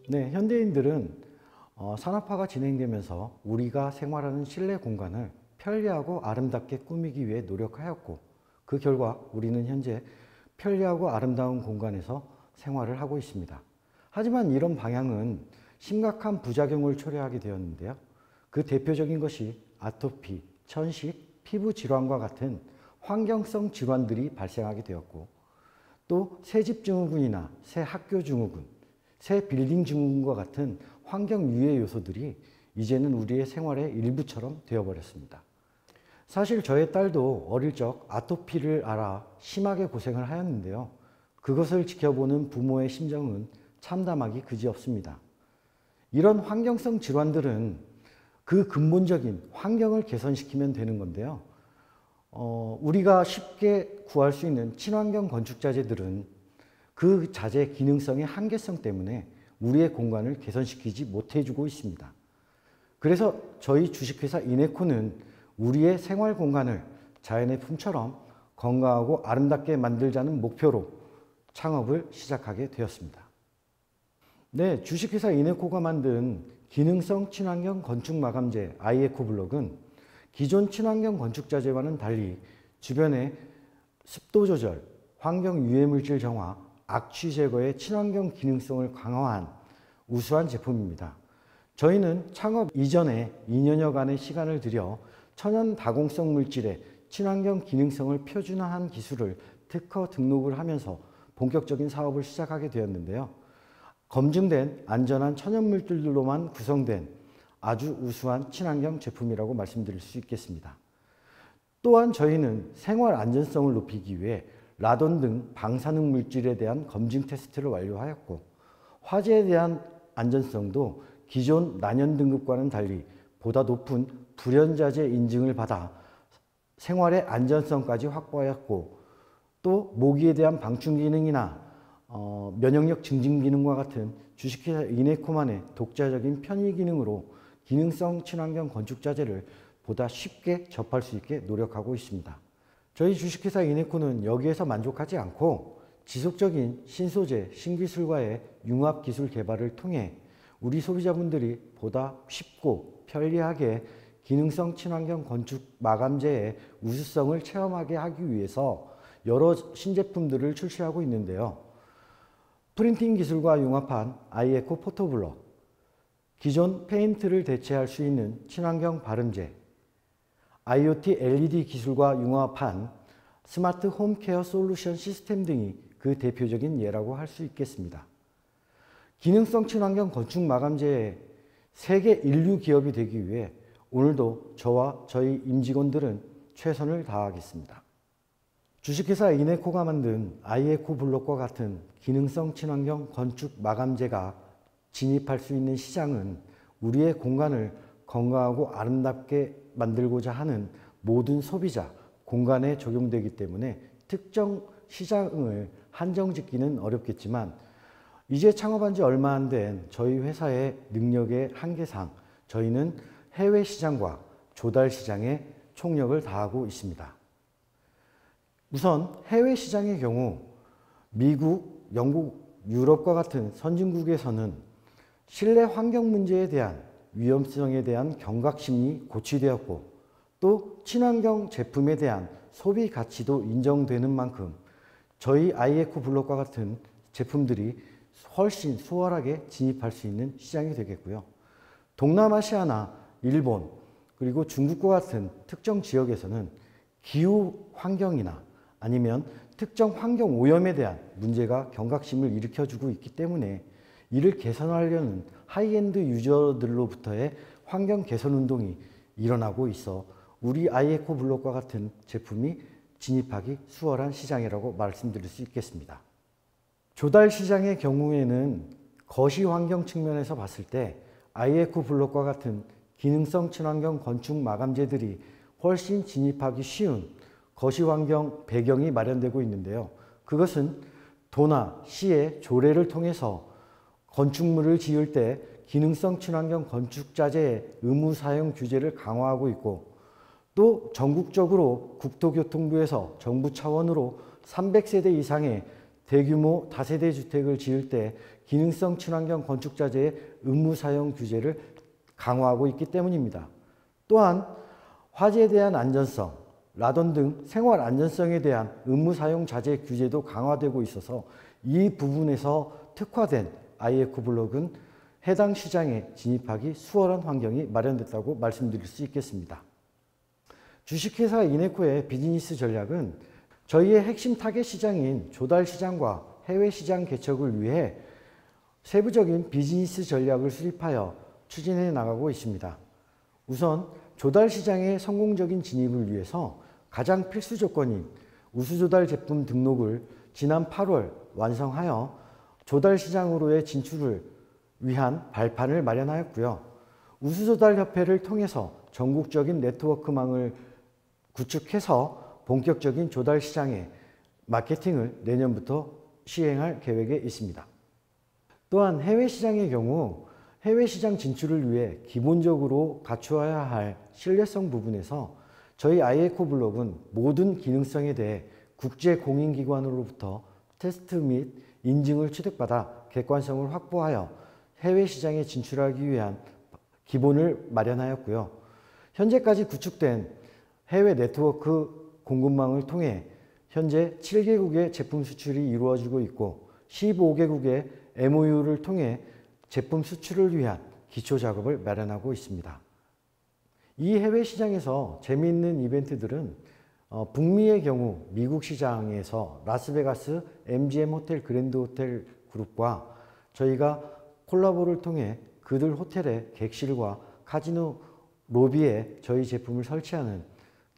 네, 현대인들은 산업화가 진행되면서 우리가 생활하는 실내 공간을 편리하고 아름답게 꾸미기 위해 노력하였고, 그 결과 우리는 현재 편리하고 아름다운 공간에서 생활을 하고 있습니다. 하지만 이런 방향은 심각한 부작용을 초래하게 되었는데요. 그 대표적인 것이 아토피, 천식, 피부 질환과 같은 환경성 질환들이 발생하게 되었고, 또 새집 증후군이나 새 학교 증후군, 새 빌딩 증후군과 같은 환경 유해 요소들이 이제는 우리의 생활의 일부처럼 되어버렸습니다. 사실 저의 딸도 어릴 적 아토피를 앓아 심하게 고생을 하였는데요. 그것을 지켜보는 부모의 심정은 참담하기 그지없습니다. 이런 환경성 질환들은 그 근본적인 환경을 개선시키면 되는 건데요. 우리가 쉽게 구할 수 있는 친환경 건축 자재들은 그 자재의 기능성의 한계성 때문에 우리의 공간을 개선시키지 못해주고 있습니다. 그래서 저희 주식회사 이네코는 우리의 생활 공간을 자연의 품처럼 건강하고 아름답게 만들자는 목표로 창업을 시작하게 되었습니다. 네, 주식회사 이네코가 만든 기능성 친환경 건축 마감재 아이에코 블록은 기존 친환경 건축 자재와는 달리 주변의 습도 조절, 환경 유해 물질 정화, 악취 제거의 친환경 기능성을 강화한 우수한 제품입니다. 저희는 창업 이전에 2년여간의 시간을 들여 천연 다공성 물질의 친환경 기능성을 표준화한 기술을 특허 등록을 하면서 본격적인 사업을 시작하게 되었는데요. 검증된 안전한 천연 물질들로만 구성된 아주 우수한 친환경 제품이라고 말씀드릴 수 있겠습니다. 또한 저희는 생활 안전성을 높이기 위해 라돈 등 방사능 물질에 대한 검증 테스트를 완료하였고, 화재에 대한 안전성도 기존 난연 등급과는 달리 보다 높은 불연자재 인증을 받아 생활의 안전성까지 확보하였고, 또 모기에 대한 방충 기능이나 면역력 증진 기능과 같은 주식회사 이네코만의 독자적인 편의 기능으로 기능성 친환경 건축 자재를 보다 쉽게 접할 수 있게 노력하고 있습니다. 저희 주식회사 이네코는 여기에서 만족하지 않고 지속적인 신소재, 신기술과의 융합기술 개발을 통해 우리 소비자분들이 보다 쉽고 편리하게 기능성 친환경 건축 마감재의 우수성을 체험하게 하기 위해서 여러 신제품들을 출시하고 있는데요. 프린팅 기술과 융합한 아이에코 포토블럭, 기존 페인트를 대체할 수 있는 친환경 발음재, IoT LED 기술과 융합한 스마트 홈케어 솔루션 시스템 등이 그 대표적인 예라고 할 수 있겠습니다. 기능성 친환경 건축 마감재의 세계 인류 기업이 되기 위해 오늘도 저와 저희 임직원들은 최선을 다하겠습니다. 주식회사 이네코가 만든 아이에코 블록과 같은 기능성 친환경 건축 마감재가 진입할 수 있는 시장은 우리의 공간을 건강하고 아름답게 만들고자 하는 모든 소비자, 공간에 적용되기 때문에 특정 시장을 한정짓기는 어렵겠지만, 이제 창업한 지 얼마 안 된 저희 회사의 능력의 한계상 저희는 해외 시장과 조달 시장에 총력을 다하고 있습니다. 우선 해외 시장의 경우 미국, 영국, 유럽과 같은 선진국에서는 실내 환경 문제에 대한 위험성에 대한 경각심이 고취되었고, 또 친환경 제품에 대한 소비 가치도 인정되는 만큼 저희 아이에코 블록과 같은 제품들이 훨씬 수월하게 진입할 수 있는 시장이 되겠고요. 동남아시아나 일본, 그리고 중국과 같은 특정 지역에서는 기후 환경이나 아니면 특정 환경 오염에 대한 문제가 경각심을 일으켜주고 있기 때문에 이를 개선하려는 하이엔드 유저들로부터의 환경 개선 운동이 일어나고 있어 우리 아이에코 블록과 같은 제품이 진입하기 수월한 시장이라고 말씀드릴 수 있겠습니다. 조달 시장의 경우에는 거시 환경 측면에서 봤을 때 아이에코 블록과 같은 기능성 친환경 건축 마감재들이 훨씬 진입하기 쉬운 거시 환경 배경이 마련되고 있는데요. 그것은 도나 시의 조례를 통해서 건축물을 지을 때 기능성 친환경 건축 자재의 의무 사용 규제를 강화하고 있고, 또 전국적으로 국토교통부에서 정부 차원으로 300세대 이상의 대규모 다세대 주택을 지을 때 기능성 친환경 건축자재의 의무 사용 규제를 강화하고 있기 때문입니다. 또한 화재에 대한 안전성, 라돈 등 생활 안전성에 대한 의무 사용 자재 규제도 강화되고 있어서 이 부분에서 특화된 i에코블록은 해당 시장에 진입하기 수월한 환경이 마련됐다고 말씀드릴 수 있겠습니다. 주식회사 이네코의 비즈니스 전략은 저희의 핵심 타겟 시장인 조달 시장과 해외 시장 개척을 위해 세부적인 비즈니스 전략을 수립하여 추진해 나가고 있습니다. 우선 조달 시장의 성공적인 진입을 위해서 가장 필수 조건인 우수조달 제품 등록을 지난 8월 완성하여 조달 시장으로의 진출을 위한 발판을 마련하였고요. 우수조달협회를 통해서 전국적인 네트워크망을 구축해서 본격적인 조달 시장의 마케팅을 내년부터 시행할 계획에 있습니다. 또한 해외 시장의 경우 해외 시장 진출을 위해 기본적으로 갖추어야 할 신뢰성 부분에서 저희 i에코블록은 모든 기능성에 대해 국제 공인기관으로부터 테스트 및 인증을 취득받아 객관성을 확보하여 해외 시장에 진출하기 위한 기본을 마련하였고요. 현재까지 구축된 해외 네트워크 공급망을 통해 현재 7개국의 제품 수출이 이루어지고 있고 15개국의 MOU를 통해 제품 수출을 위한 기초 작업을 마련하고 있습니다. 이 해외 시장에서 재미있는 이벤트들은 북미의 경우 미국 시장에서 라스베가스 MGM 호텔 그랜드 호텔 그룹과 저희가 콜라보를 통해 그들 호텔의 객실과 카지노 로비에 저희 제품을 설치하는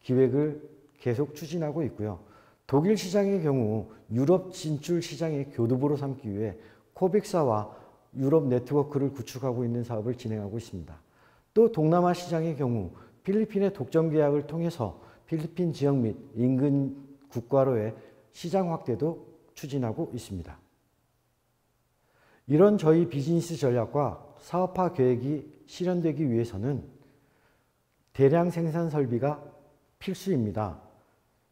기획을 계속 추진하고 있고요. 독일 시장의 경우 유럽 진출 시장의 교두보로 삼기 위해 코빅사와 유럽 네트워크를 구축하고 있는 사업을 진행하고 있습니다. 또 동남아 시장의 경우 필리핀의 독점 계약을 통해서 필리핀 지역 및 인근 국가로의 시장 확대도 추진하고 있습니다. 이런 저희 비즈니스 전략과 사업화 계획이 실현되기 위해서는 대량 생산 설비가 필수입니다.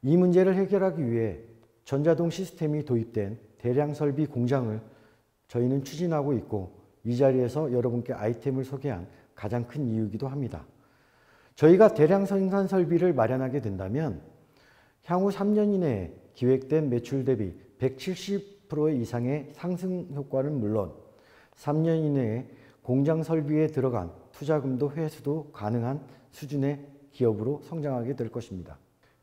이 문제를 해결하기 위해 전자동 시스템이 도입된 대량 설비 공장을 저희는 추진하고 있고 이 자리에서 여러분께 아이템을 소개한 가장 큰 이유이기도 합니다. 저희가 대량 생산 설비를 마련하게 된다면 향후 3년 이내에 기획된 매출 대비 170% 이상의 상승 효과는 물론 3년 이내에 공장 설비에 들어간 투자금도 회수도 가능한 수준의 기업으로 성장하게 될 것입니다.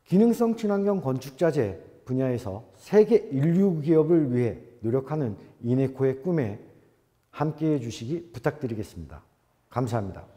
기능성 친환경 건축자재 분야에서 세계 인류 기업을 위해 노력하는 이네코의 꿈에 함께해 주시기 부탁드리겠습니다. 감사합니다.